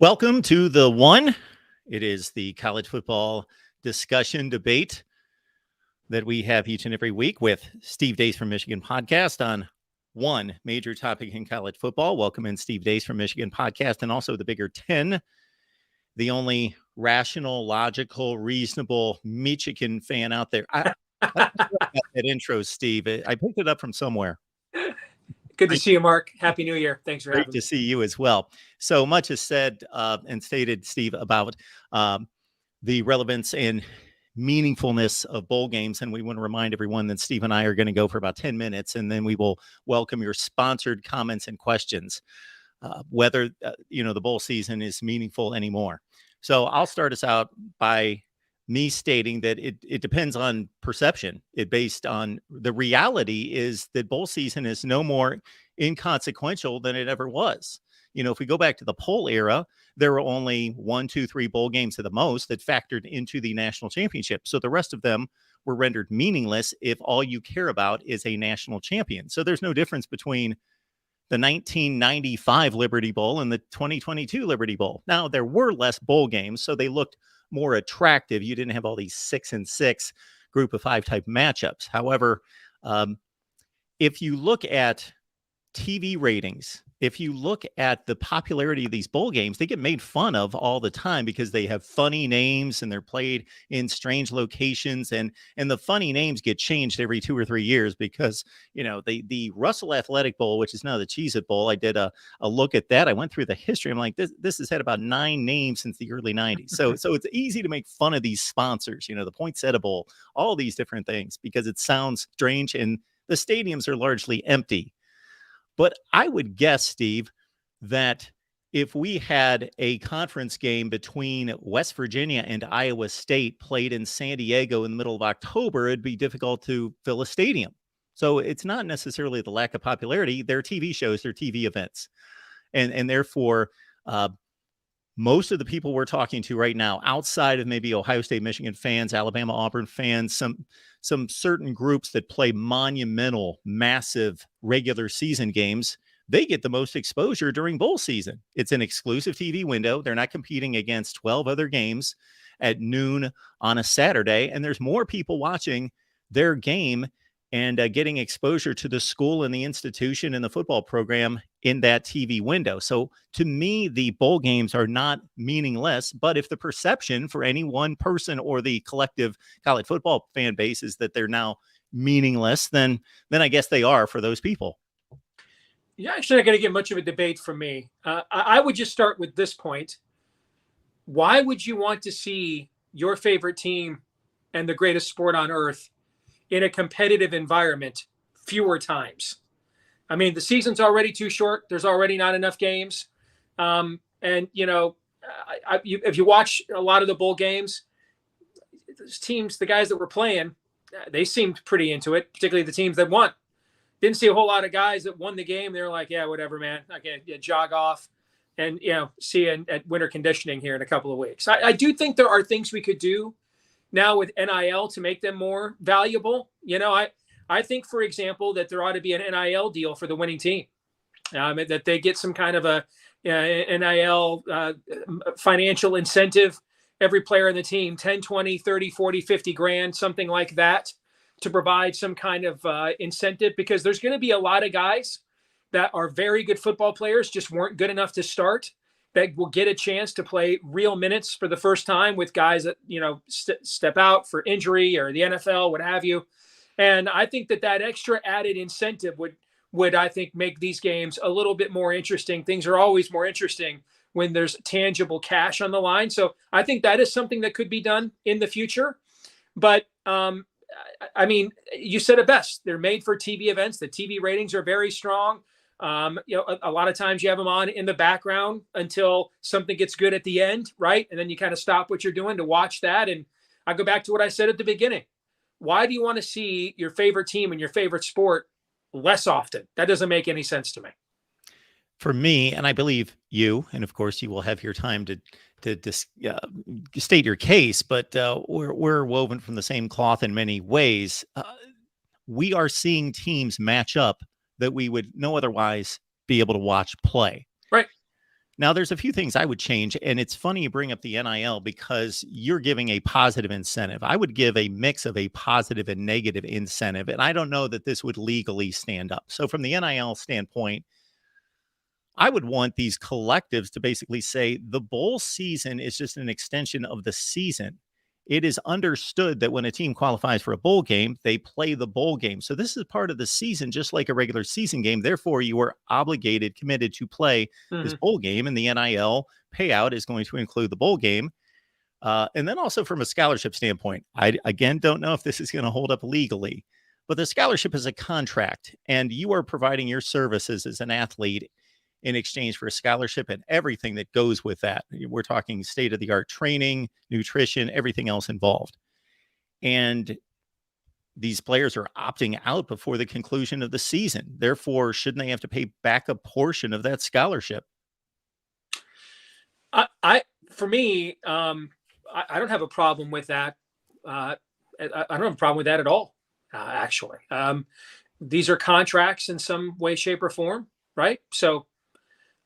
Welcome to the one. It is the college football discussion debate that we have each and every week with Steve Deace from Michigan Podcast on one major topic in college football. Welcome in Steve Deace from Michigan Podcast, and also the Bigger 10, the only rational, logical, reasonable Michigan fan out there. I don't know about that intro, Steve. I picked it up from somewhere. Good to see you, Mark. Happy New Year. Thanks for having me. Great to see you as well. So much is said and stated, Steve, about the relevance and meaningfulness of bowl games. And we want to remind everyone that Steve and I are going to go for about 10 minutes, and then we will welcome your sponsored comments and questions, whether, the bowl season is meaningful anymore. So I'll start us out by me stating that it depends on perception. It based on the reality is that bowl season is no more inconsequential than it ever was. If we go back to the poll era, there were only 1, 2, 3 bowl games at the most that factored into the national championship. So the rest of them were rendered meaningless if all you care about is a national champion. So there's no difference between the 1995 Liberty Bowl and the 2022 Liberty Bowl. Now, there were less bowl games, so they looked more attractive. You didn't have all these 6-6 group of 5 type matchups. However, if you look at TV ratings, if you look at the popularity of these bowl games, they get made fun of all the time because they have funny names and they're played in strange locations, and the funny names get changed every 2 or 3 years because, the Russell Athletic Bowl, which is now the Cheez-It Bowl, I did a look at that. I went through the history. I'm like, this has had about 9 names since the early 90s. So it's easy to make fun of these sponsors, the Poinsettia Bowl, all these different things, because it sounds strange and the stadiums are largely empty. But I would guess, Steve, that if we had a conference game between West Virginia and Iowa State played in San Diego in the middle of October, it'd be difficult to fill a stadium. So it's not necessarily the lack of popularity. They're TV shows, they're TV events. And therefore, most of the people we're talking to right now, outside of maybe Ohio State, Michigan fans, Alabama, Auburn fans, some certain groups that play monumental, massive regular season games, they get the most exposure during bowl season. It's an exclusive TV window. They're not competing against 12 other games at noon on a Saturday. And there's more people watching their game and getting exposure to the school and the institution and the football program in that TV window. So to me, the bowl games are not meaningless, but if the perception for any one person or the collective college football fan base is that they're now meaningless, then I guess they are for those people. You're actually not going to get much of a debate from me. I would just start with this point. Why would you want to see your favorite team and the greatest sport on earth in a competitive environment fewer times? I mean, the season's already too short. There's already not enough games. If you watch a lot of the bowl games, those teams, the guys that were playing, they seemed pretty into it, particularly the teams that won. Didn't see a whole lot of guys that won the game. They're like, yeah, whatever, man. I can jog off and, see you at winter conditioning here in a couple of weeks. I do think there are things we could do now with NIL to make them more valuable. I think, for example, that there ought to be an NIL deal for the winning team, that they get some kind of a NIL financial incentive, every player in the team, 10, 20, 30, 40, 50 grand, something like that, to provide some kind of incentive, because there's going to be a lot of guys that are very good football players, just weren't good enough to start, that will get a chance to play real minutes for the first time with guys that, step out for injury or the NFL, what have you. And I think that extra added incentive would, I think, make these games a little bit more interesting. Things are always more interesting when there's tangible cash on the line. So I think that is something that could be done in the future. But, you said it best. They're made for TV events. The TV ratings are very strong. A lot of times you have them on in the background until something gets good at the end, right? And then you kind of stop what you're doing to watch that. And I go back to what I said at the beginning. Why do you want to see your favorite team and your favorite sport less often? That doesn't make any sense to me. For me, and I believe you, and of course you will have your time to state your case, but we're woven from the same cloth in many ways. We are seeing teams match up that we would no otherwise be able to watch play. Right. Now, there's a few things I would change, and it's funny you bring up the NIL because you're giving a positive incentive. I would give a mix of a positive and negative incentive, and I don't know that this would legally stand up. So from the NIL standpoint, I would want these collectives to basically say the bowl season is just an extension of the season. It is understood that when a team qualifies for a bowl game, they play the bowl game. So this is part of the season, just like a regular season game. Therefore, you are obligated, committed to play this bowl game, and the NIL payout is going to include the bowl game. And then also from a scholarship standpoint, I, again, don't know if this is going to hold up legally, but the scholarship is a contract, and you are providing your services as an athlete in exchange for a scholarship and everything that goes with that. We're talking state-of-the-art training, nutrition, everything else involved. And these players are opting out before the conclusion of the season. Therefore, shouldn't they have to pay back a portion of that scholarship? For me, I don't have a problem with that. I don't have a problem with that at all, actually. These are contracts in some way, shape, or form, right? So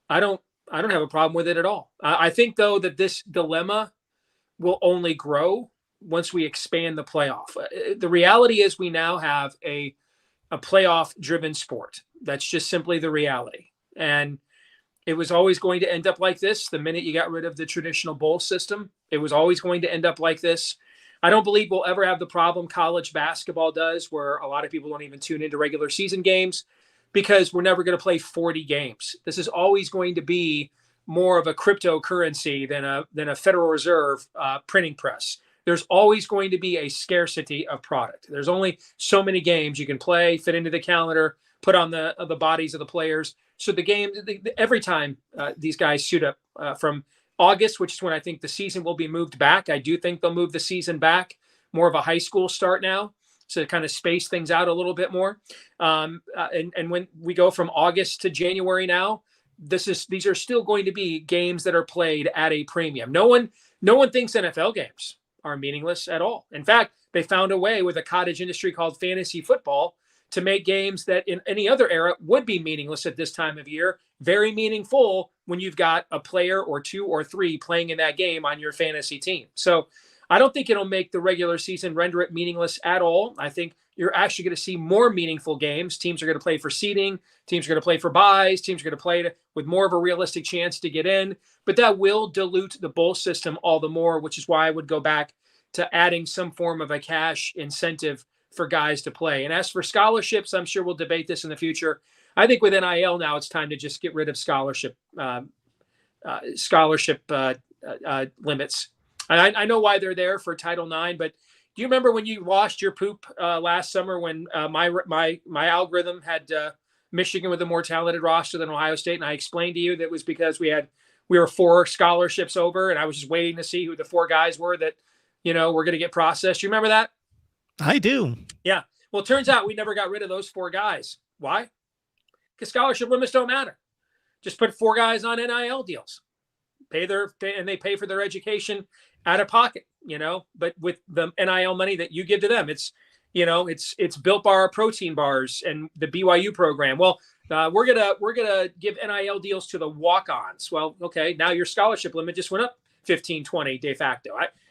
I don't have a problem with it at all. I think, though, that this dilemma will only grow once we expand the playoff. The reality is we now have a playoff-driven sport. That's just simply the reality. And it was always going to end up like this the minute you got rid of the traditional bowl system. It was always going to end up like this. I don't believe we'll ever have the problem college basketball does, where a lot of people don't even tune into regular season games, because we're never going to play 40 games. This is always going to be more of a cryptocurrency than a Federal Reserve printing press. There's always going to be a scarcity of product. There's only so many games you can play, fit into the calendar, put on the bodies of the players. So the game, every time these guys suit up from August, which is when I think the season will be moved back. I do think they'll move the season back, more of a high school start now, so to kind of space things out a little bit more. And when we go from August to January now, these are still going to be games that are played at a premium. No one thinks NFL games are meaningless at all. In fact, they found a way with a cottage industry called fantasy football to make games that in any other era would be meaningless at this time of year very meaningful when you've got a player or two or three playing in that game on your fantasy team. So I don't think it'll make the regular season render it meaningless at all. I think you're actually going to see more meaningful games. Teams are going to play for seeding. Teams are going to play for buys. Teams are going to play with more of a realistic chance to get in. But that will dilute the bowl system all the more, which is why I would go back to adding some form of a cash incentive for guys to play. And as for scholarships, I'm sure we'll debate this in the future. I think with NIL now, it's time to just get rid of scholarship limits. And I know why they're there for Title IX, but do you remember when you washed your poop last summer when my algorithm had Michigan with a more talented roster than Ohio State, and I explained to you that it was because we were 4 scholarships over, and I was just waiting to see who the 4 guys were that were going to get processed. You remember that? I do. Yeah. Well, it turns out we never got rid of those 4 guys. Why? Because scholarship limits don't matter. Just put 4 guys on NIL deals. And they pay for their education out of pocket, but with the NIL money that you give to them, it's Built Bar protein bars and the BYU program. Well, we're gonna give NIL deals to the walk-ons. Well, okay, now your scholarship limit just went up 15, 20 de facto.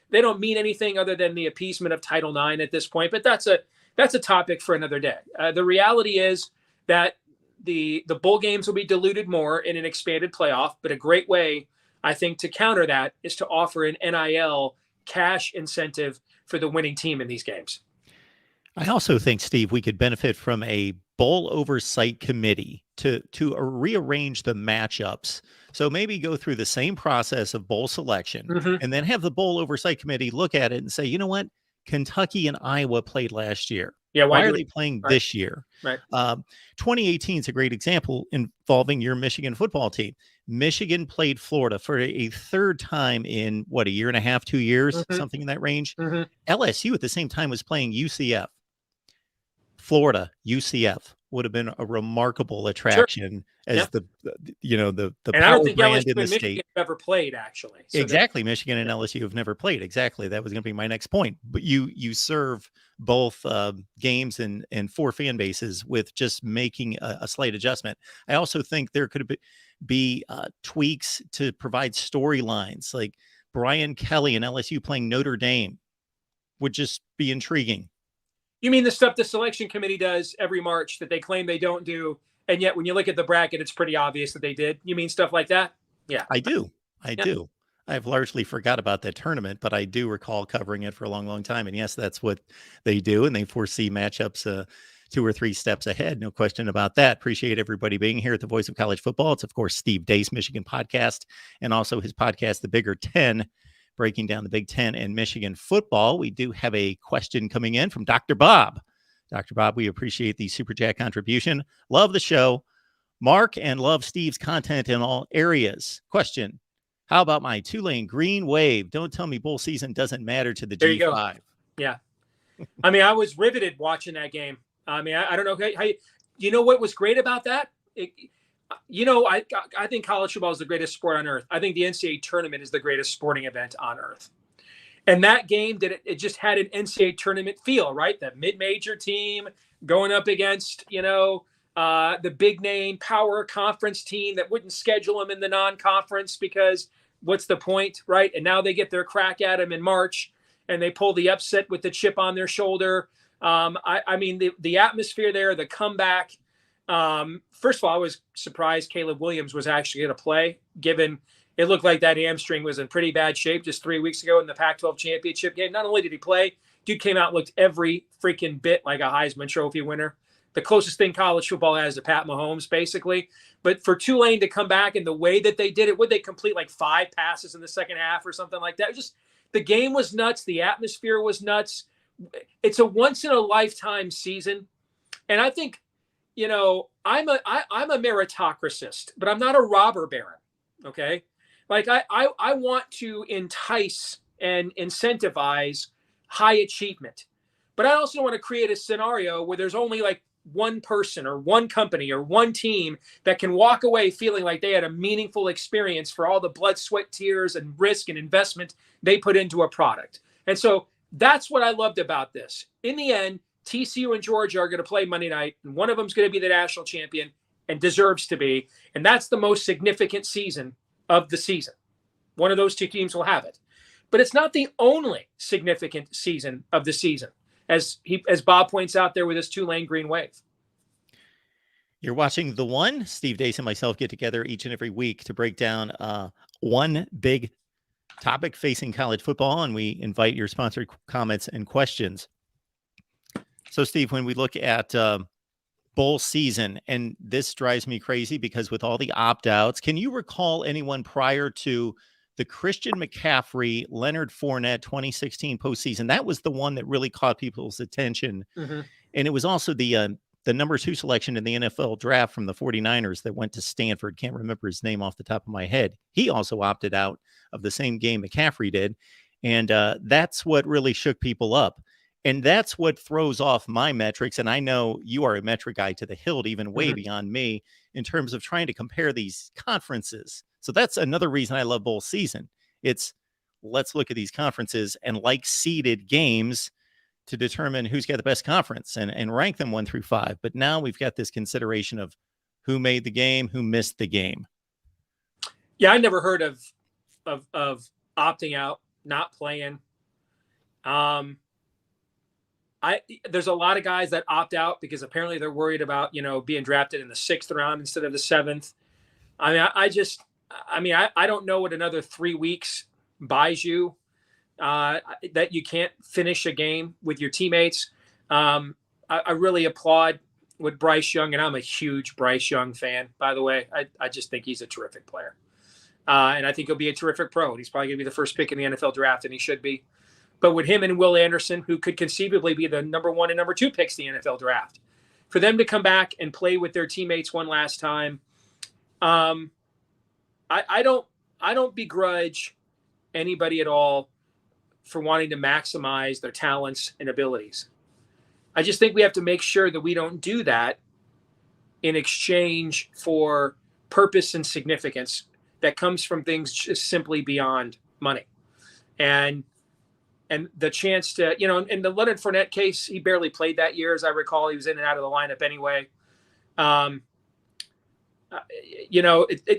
They don't mean anything other than the appeasement of Title IX at this point, but that's a topic for another day. The reality is that the bowl games will be diluted more in an expanded playoff, but a great way, I think, to counter that is to offer an NIL cash incentive for the winning team in these games. I also think, Steve, we could benefit from a bowl oversight committee to rearrange the matchups. So maybe go through the same process of bowl selection and then have the bowl oversight committee look at it and say, you know what? Kentucky and Iowa played last year. Yeah, why are they playing this year? Right. 2018 is a great example involving your Michigan football team. Michigan played Florida for a 3rd time in a year and a half, 2 years, something in that range. LSU at the same time was playing UCF. Florida, UCF. would have been a remarkable Sure. attraction as Yep. the And I don't power think brand LSU in the and Michigan state. have ever played, actually. So that, Exactly. Michigan and LSU have never played. Exactly. That was going to be my next point. But you serve both games and four fan bases with just making a slight adjustment. I also think there could be tweaks to provide storylines, like Brian Kelly and LSU playing Notre Dame would just be intriguing. you mean the stuff the selection committee does every March that they claim they don't do, and yet when you look at the bracket, it's pretty obvious that they did? You mean stuff like that? Yeah. I do. I Yeah. do. I've largely forgot about that tournament, but I do recall covering it for a long, long time. And yes, that's what they do. And they foresee matchups two or three steps ahead. No question about that. Appreciate everybody being here at the Voice of College Football. It's, of course, Steve Deace, Michigan podcast, and also his podcast, The Bigger 10, breaking down the Big Ten and Michigan football. We do have a question coming in from Dr. Bob. Dr. Bob, we appreciate the Super Chat contribution. Love the show. Mark and love Steve's content in all areas. Question: how about my Tulane Green Wave? Don't tell me bowl season doesn't matter to the There you go. G5. Yeah. I mean, I was riveted watching that game. I mean, I don't know you know what was great about that? I think college football is the greatest sport on earth. I think the NCAA tournament is the greatest sporting event on earth. And that game it just had an NCAA tournament feel, right? That mid-major team going up against, the big name power conference team that wouldn't schedule them in the non-conference because what's the point, right? And now they get their crack at them in March and they pull the upset with the chip on their shoulder. I mean, the atmosphere there, the comeback. First of all, I was surprised Caleb Williams was actually going to play, given it looked like that hamstring was in pretty bad shape just 3 weeks ago in the Pac-12 championship game. Not only did he play, dude came out and looked every freaking bit like a Heisman Trophy winner. The closest thing college football has to Pat Mahomes, basically. But for Tulane to come back in the way that they did it, would they complete like 5 passes in the second half or something like that? Just the game was nuts. The atmosphere was nuts. It's a once-in-a-lifetime season. And I think, I'm a meritocratist, but I'm not a robber baron, okay? Like I want to entice and incentivize high achievement. But I also want to create a scenario where there's only like one person or one company or one team that can walk away feeling like they had a meaningful experience for all the blood, sweat, tears, and risk and investment they put into a product. And so that's what I loved about this. In the end, TCU and Georgia are going to play Monday night, and one of them is going to be the national champion and deserves to be. And that's the most significant season of the season. One of those two teams will have it. But it's not the only significant season of the season, as Bob points out there with his Tulane Green Wave. You're watching The One. Steve Deace and myself get together each and every week to break down one big topic facing college football, and we invite your sponsored comments and questions. So, Steve, when we look at bowl season, and this drives me crazy because with all the opt-outs, can you recall anyone prior to the Christian McCaffrey, Leonard Fournette 2016 postseason? That was the one that really caught people's attention. Mm-hmm. And it was also the number 2 selection in the NFL draft from the 49ers that went to Stanford. Can't remember his name off the top of my head. He also opted out of the same game McCaffrey did. And that's what really shook people up. And that's what throws off my metrics. And I know you are a metric guy to the hilt, even way beyond me, in terms of trying to compare these conferences. So that's another reason I love bowl season. It's let's look at these conferences and like seeded games to determine who's got the best conference and rank them 1 through 5. But now we've got this consideration of who made the game, who missed the game. Yeah, I never heard of opting out, not playing. There's a lot of guys that opt out because apparently they're worried about, being drafted in the 6th round instead of the 7th. I mean, I don't know what another 3 weeks buys you that you can't finish a game with your teammates. I really applaud what Bryce Young, and I'm a huge Bryce Young fan, by the way. I just think he's a terrific player. And I think he'll be a terrific pro. He's probably going to be the first pick in the NFL draft, and he should be. But with him and Will Anderson, who could conceivably be the number 1 and number 2 picks in the NFL draft, for them to come back and play with their teammates one last time, I don't begrudge anybody at all for wanting to maximize their talents and abilities. I just think we have to make sure that we don't do that in exchange for purpose and significance that comes from things just simply beyond money. And the chance to, in the Leonard Fournette case, he barely played that year, as I recall. He was in and out of the lineup anyway.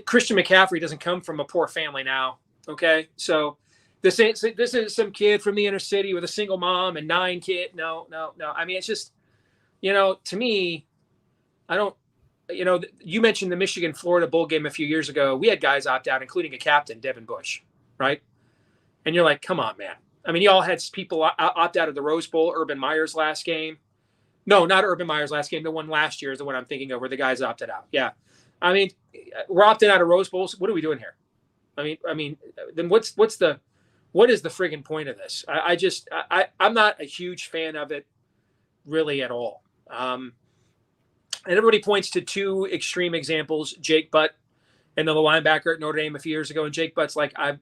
Christian McCaffrey doesn't come from a poor family now. Okay. So this is some kid from the inner city with a single mom and 9 kids. No. I mean, it's just, to me, I don't, you mentioned the Michigan-Florida bowl game a few years ago. We had guys opt out, including a captain, Devin Bush, right? And you're like, come on, man. I mean, you all had people opt out of the Rose Bowl. Urban Meyer's last game. No, not Urban Meyer's last game. The one last year is the one I'm thinking of where the guys opted out. Yeah. I mean, we're opting out of Rose Bowls. What are we doing here? I mean, then what is the friggin' point of this? I'm not a huge fan of it really at all. And everybody points to 2 extreme examples, Jake Butt and the linebacker at Notre Dame a few years ago. And Jake Butt's like, I'd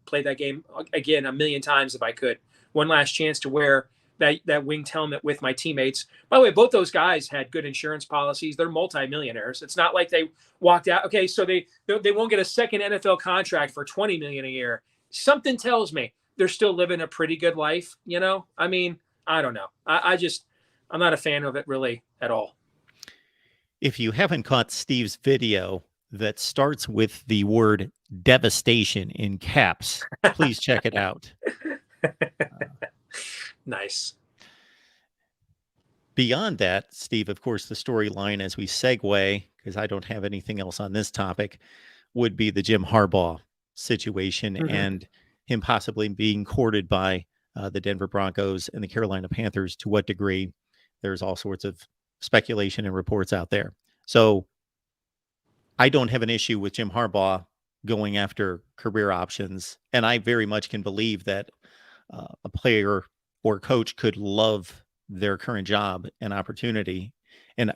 play that game again a million times if I could. One last chance to wear that winged helmet with my teammates. By the way, both those guys had good insurance policies. They're multimillionaires. It's not like they walked out. Okay, so they won't get a second NFL contract for $20 million a year. Something tells me they're still living a pretty good life. I mean, I don't know. I'm not a fan of it really at all. If you haven't caught Steve's video that starts with the word devastation in caps, please check it out. Nice. Beyond that, Steve, of course, the storyline as we segue, because I don't have anything else on this topic, would be the Jim Harbaugh situation and him possibly being courted by the Denver Broncos and the Carolina Panthers. To what degree? There's all sorts of speculation and reports out there. So I don't have an issue with Jim Harbaugh going after career options. And I very much can believe that a player or coach could love their current job and opportunity. And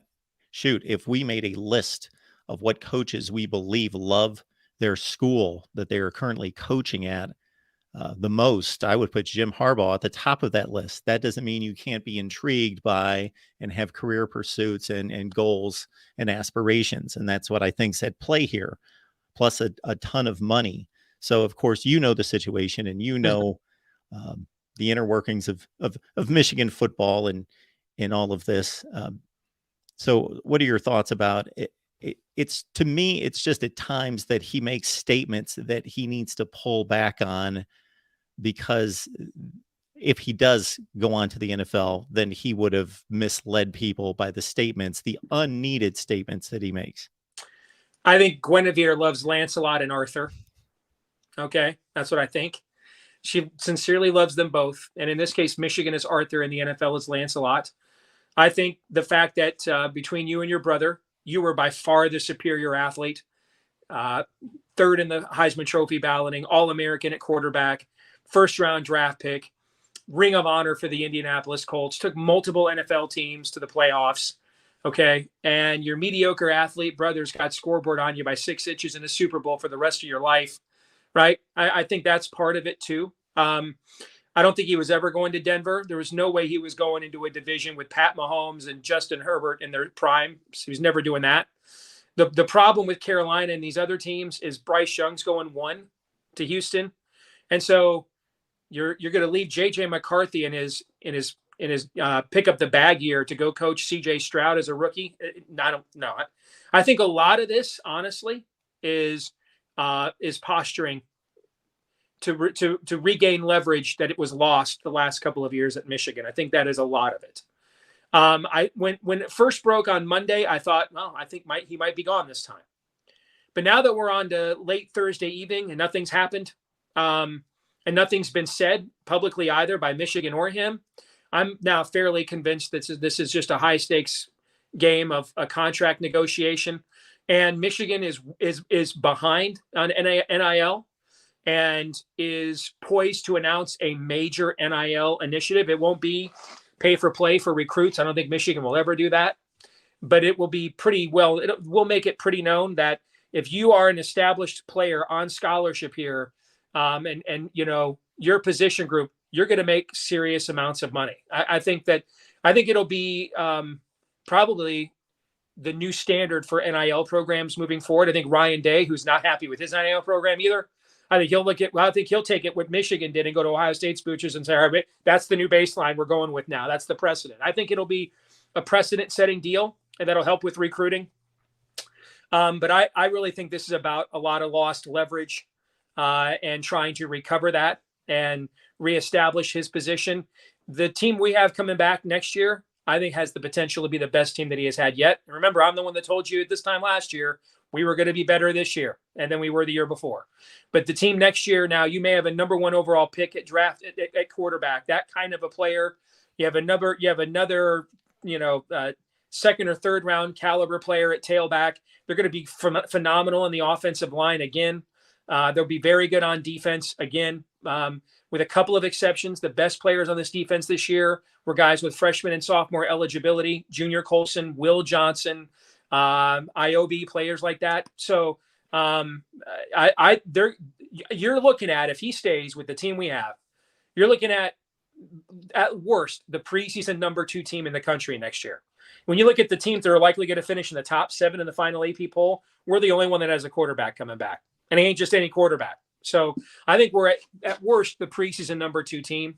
shoot, if we made a list of what coaches we believe love their school that they are currently coaching at the most, I would put Jim Harbaugh at the top of that list. That doesn't mean you can't be intrigued by and have career pursuits and goals and aspirations. And that's what I think's at play here, plus a ton of money. So, of course, the situation and the inner workings of Michigan football and all of this. So what are your thoughts about it? It's, to me, it's just at times that he makes statements that he needs to pull back on, because if he does go on to the NFL, then he would have misled people by the statements, the unneeded statements that he makes. I think Guinevere loves Lancelot and Arthur. Okay, that's what I think. She sincerely loves them both. And in this case, Michigan is Arthur and the NFL is Lancelot. I think the fact that between you and your brother, you were by far the superior athlete, third in the Heisman Trophy balloting, All-American at quarterback, first-round draft pick, Ring of Honor for the Indianapolis Colts, took multiple NFL teams to the playoffs, okay? And your mediocre athlete brothers got scoreboard on you by 6 inches in a Super Bowl for the rest of your life, right? I think that's part of it too. I don't think he was ever going to Denver. There was no way he was going into a division with Pat Mahomes and Justin Herbert in their prime. So he was never doing that. The problem with Carolina and these other teams is Bryce Young's going 1 to Houston. And so you're going to leave JJ McCarthy in his pick up the bag year to go coach CJ Stroud as a rookie. I don't know. I think a lot of this, honestly, is posturing to regain leverage that it was lost the last couple of years at Michigan. I think that is a lot of it. When it first broke on Monday, I thought, well, I think he might be gone this time. But now that we're on to late Thursday evening and nothing's happened, and nothing's been said publicly either by Michigan or him, I'm now fairly convinced that this is just a high stakes game of a contract negotiation, and Michigan is behind on NIL and is poised to announce a major NIL initiative. It won't be pay for play for recruits. I don't think Michigan will ever do that, but it will be it will make it pretty known that if you are an established player on scholarship here, and your position group, you're going to make serious amounts of money. I think it'll be probably the new standard for NIL programs moving forward. I think Ryan Day, who's not happy with his NIL program either, I think he'll take it what Michigan did and go to Ohio State's booches and say, all right, that's the new baseline we're going with now. That's the precedent. I think it'll be a precedent-setting deal, and that'll help with recruiting. But I really think this is about a lot of lost leverage and trying to recover that and reestablish his position. The team we have coming back next year, I think, has the potential to be the best team that he has had yet. And remember, I'm the one that told you at this time last year we were going to be better this year, and then we were the year before. But the team next year, now you may have a number 1 overall pick at draft at quarterback, that kind of a player. You have another, second or third round caliber player at tailback. They're going to be phenomenal in the offensive line again. They'll be very good on defense again. With a couple of exceptions, the best players on this defense this year were guys with freshman and sophomore eligibility: Junior Colson, Will Johnson, IOB players like that. So you're looking at, if he stays with the team we have, you're looking at worst, the preseason number 2 team in the country next year. When you look at the teams that are likely going to finish in the top 7 in the final AP poll, we're the only one that has a quarterback coming back. And he ain't just any quarterback. So I think we're at worst the preseason number 2 team.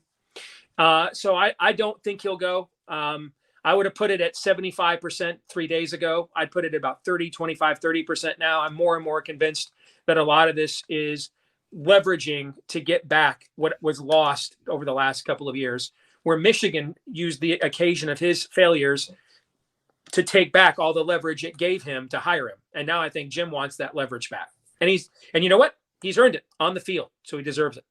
So I don't think he'll go. I would have put it at 75% 3 days ago. I'd put it at about 30% now. I'm more and more convinced that a lot of this is leveraging to get back what was lost over the last couple of years, where Michigan used the occasion of his failures to take back all the leverage it gave him to hire him. And now I think Jim wants that leverage back. And you know what? He's earned it on the field, so he deserves it.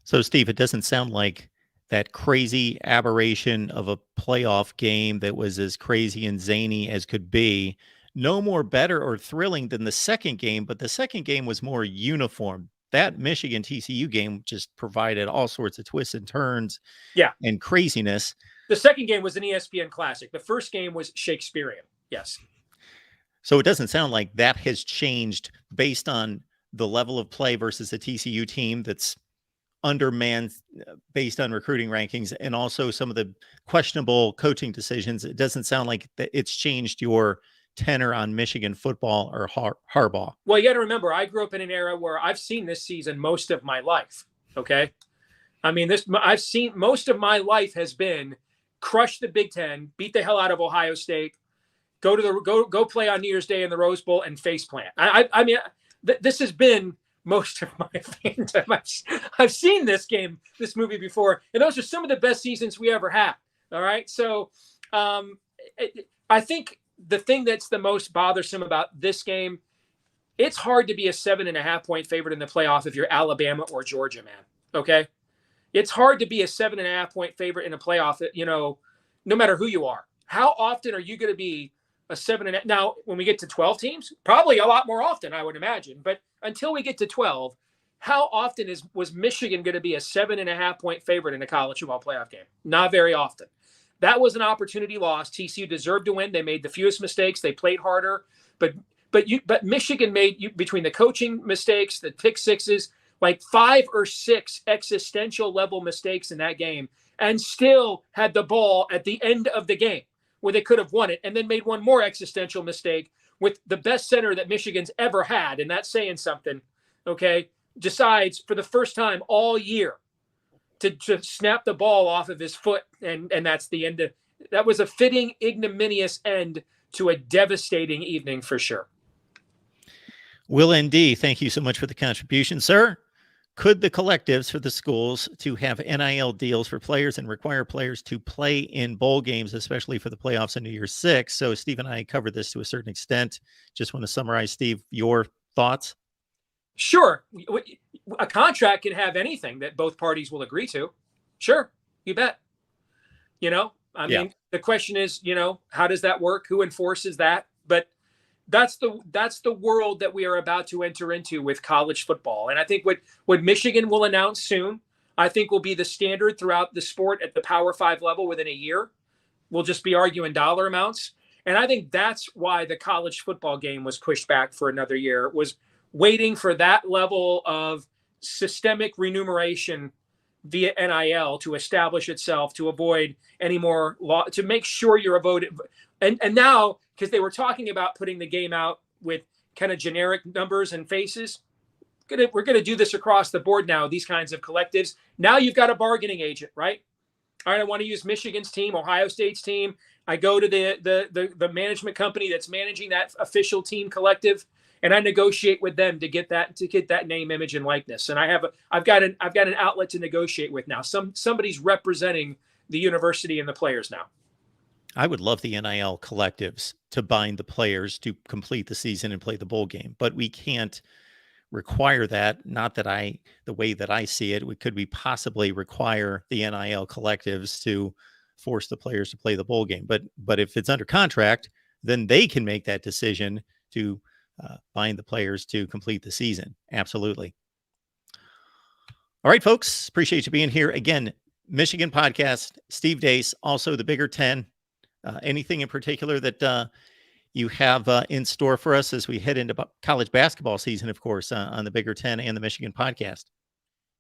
So, Steve, it doesn't sound like that crazy aberration of a playoff game that was as crazy and zany as could be. No more better or thrilling than the second game, but the second game was more uniform. That Michigan TCU game just provided all sorts of twists and turns and craziness. The second game was an ESPN classic. The first game was Shakespearean. Yes. So it doesn't sound like that has changed based on the level of play versus a TCU team that's undermanned based on recruiting rankings and also some of the questionable coaching decisions. It doesn't sound like it's changed your tenor on Michigan football or Harbaugh. Well, you got to remember, I grew up in an era where I've seen this season most of my life. Okay. I mean, I've seen most of my life has been crush the Big Ten, beat the hell out of Ohio State, go play on New Year's Day in the Rose Bowl and face plant. I mean, this has been most of my fandom. I've seen this movie before, and those are some of the best seasons we ever had. All right. So I think the thing that's the most bothersome about this game, it's hard to be a 7.5 point favorite in the playoff if you're Alabama or Georgia, man. Okay. It's hard to be a 7.5 point favorite in a playoff, no matter who you are. How often are you going to be a 7.5? Now, when we get to 12 teams, probably a lot more often, I would imagine. But until we get to 12, how often was Michigan going to be a 7.5 point favorite in a college football playoff game? Not very often. That was an opportunity lost. TCU deserved to win. They made the fewest mistakes. They played harder. But Michigan made, between the coaching mistakes, the pick sixes, like 5 or 6 existential level mistakes in that game, and still had the ball at the end of the game where they could have won it, and then made one more existential mistake with the best center that Michigan's ever had, and that's saying something, okay, decides for the first time all year to snap the ball off of his foot, and that's the end. That was a fitting, ignominious end to a devastating evening for sure. Will ND, thank you so much for the contribution, sir. Could the collectives for the schools to have NIL deals for players and require players to play in bowl games, especially for the playoffs on New Year's 6? So Steve and I covered this to a certain extent. Just want to summarize, Steve, your thoughts. Sure. A contract can have anything that both parties will agree to. Sure. You bet. I mean, the question is, how does that work? Who enforces that? But that's the world that we are about to enter into with college football. And I think what Michigan will announce soon, I think will be the standard throughout the sport at the Power 5 level within a year. We'll just be arguing dollar amounts. And I think that's why the college football game was pushed back for another year. It was waiting for that level of systemic remuneration via NIL to establish itself, to avoid any more law, to make sure you're voted. And now, because they were talking about putting the game out with kind of generic numbers and faces, we're going to do this across the board now, these kinds of collectives. Now you've got a bargaining agent, right? All right, I want to use Michigan's team, Ohio State's team. I go to the management company that's managing that official team collective, and I negotiate with them to get that name, image, and likeness. And I've got an outlet to negotiate with now. Somebody's representing the university and the players now. I would love the NIL collectives to bind the players to complete the season and play the bowl game, but we can't require that. Not that the way that I see it, could we possibly require the NIL collectives to force the players to play the bowl game? But if it's under contract, then they can make that decision to bind the players to complete the season. Absolutely. All right, folks, appreciate you being here. Again, Michigan podcast, Steve Deace, also the Bigger Ten. Anything in particular that you have in store for us as we head into college basketball season, of course, on the Bigger Ten and the Michigan podcast?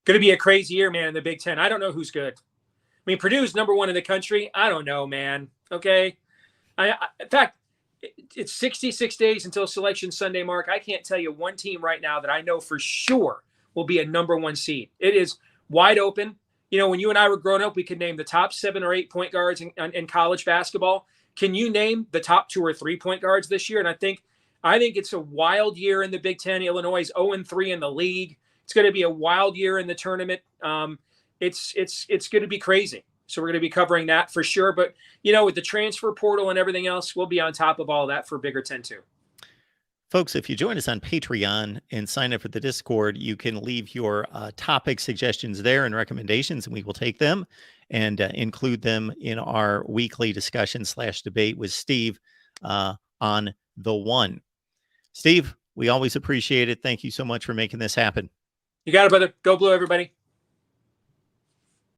Going to be a crazy year, man, in the Big Ten. I don't know who's good. I mean, Purdue's number one in the country. I don't know, man. Okay. In fact, it's 66 days until Selection Sunday, Mark. I can't tell you one team right now that I know for sure will be a number one seed. It is wide open. You know, when you and I were growing up, we could name the top 7 or 8 point guards in college basketball. Can you name the top 2 or 3 point guards this year? And I think it's a wild year in the Big Ten. Illinois is 0-3 in the league. It's going to be a wild year in the tournament. It's going to be crazy. So we're going to be covering that for sure. But, you know, with the transfer portal and everything else, we'll be on top of all that for Bigger Ten too. Folks, if you join us on Patreon and sign up for the Discord, you can leave your topic suggestions there and recommendations, and we will take them and include them in our weekly discussion/debate with Steve on the one. Steve, we always appreciate it. Thank you so much for making this happen. You got it, brother. Go Blue, everybody.